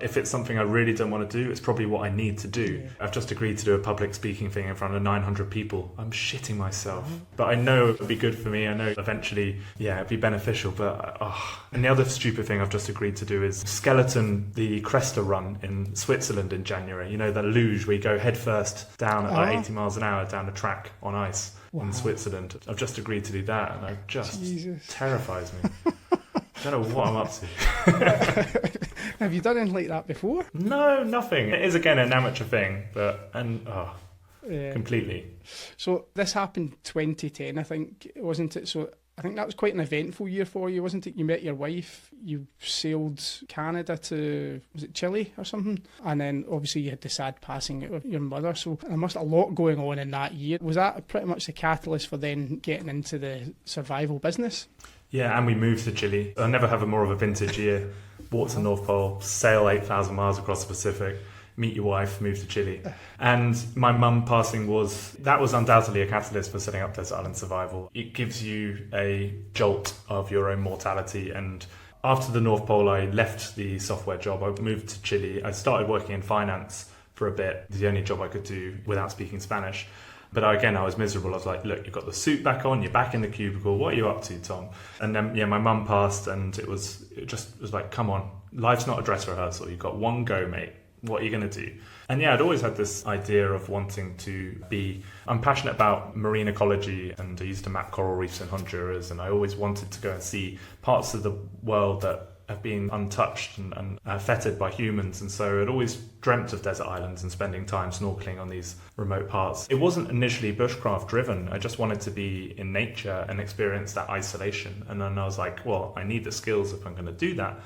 If it's something I really don't want to do, it's probably what I need to do. Yeah. I've just agreed to do a public speaking thing in front of 900 people. I'm shitting myself. But I know it'll be good for me. I know eventually, it'd be beneficial. But and the other stupid thing I've just agreed to do is skeleton the Cresta Run in Switzerland in January. You know, the luge where you go headfirst down at like 80 miles an hour down a track on ice in Switzerland. I've just agreed to do that, and it just terrifies me. I don't know what I'm up to. Have you done anything like that before? No, nothing. It is, again, an amateur thing, completely. So this happened 2010, I think, wasn't it? So I think that was quite an eventful year for you, wasn't it? You met your wife, you sailed Canada to, was it Chile or something? And then obviously you had the sad passing of your mother. So there must have a lot going on in that year. Was that pretty much the catalyst for then getting into the survival business? Yeah, and we moved to Chile. I'll never have more of a vintage year. Walk to the North Pole, sail 8,000 miles across the Pacific, meet your wife, move to Chile. And my mum passing was undoubtedly a catalyst for setting up Desert Island Survival. It gives you a jolt of your own mortality. And after the North Pole, I left the software job. I moved to Chile. I started working in finance for a bit, the only job I could do without speaking Spanish. But again, I was miserable. I was like, look, you've got the suit back on, you're back in the cubicle. What are you up to, Tom? And then, my mum passed, and it was like, come on, life's not a dress rehearsal. You've got one go, mate. What are you going to do? And I'd always had this idea of wanting to I'm passionate about marine ecology, and I used to map coral reefs in Honduras, and I always wanted to go and see parts of the world that have been untouched and fettered by humans. And so I'd always dreamt of desert islands and spending time snorkeling on these remote parts. It wasn't initially bushcraft driven. I just wanted to be in nature and experience that isolation. And then I was like, well, I need the skills if I'm going to do that.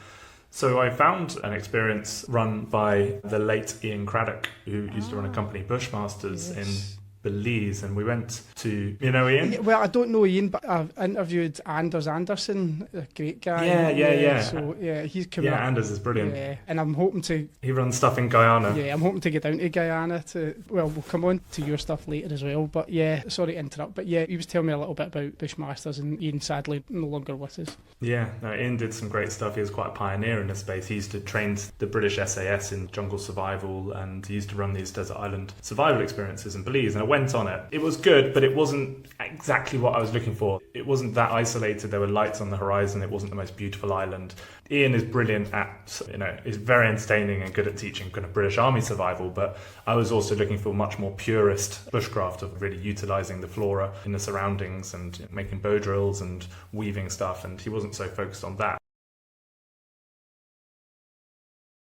So I found an experience run by the late Ian Craddock, who used to run a company, Bushmasters, in Belize, and we went to, Ian? Well, I don't know Ian, but I've interviewed Anders Anderson, a great guy. Yeah. So, he's come up. Anders is brilliant. Yeah, and I'm hoping to... He runs stuff in Guyana. Yeah, I'm hoping to get down to Guyana we'll come on to your stuff later as well, but sorry to interrupt, but he was telling me a little bit about Bushmasters, and Ian sadly no longer with us. Yeah, no, Ian did some great stuff. He was quite a pioneer in this space. He used to train the British SAS in jungle survival, and he used to run these desert island survival experiences in Belize, and I went on it. It was good, but it wasn't exactly what I was looking for. It wasn't that isolated. There were lights on the horizon. It wasn't the most beautiful island. Ian is brilliant at, is very entertaining and good at teaching kind of British Army survival, but I was also looking for much more purist bushcraft of really utilising the flora in the surroundings and making bow drills and weaving stuff, and he wasn't so focused on that.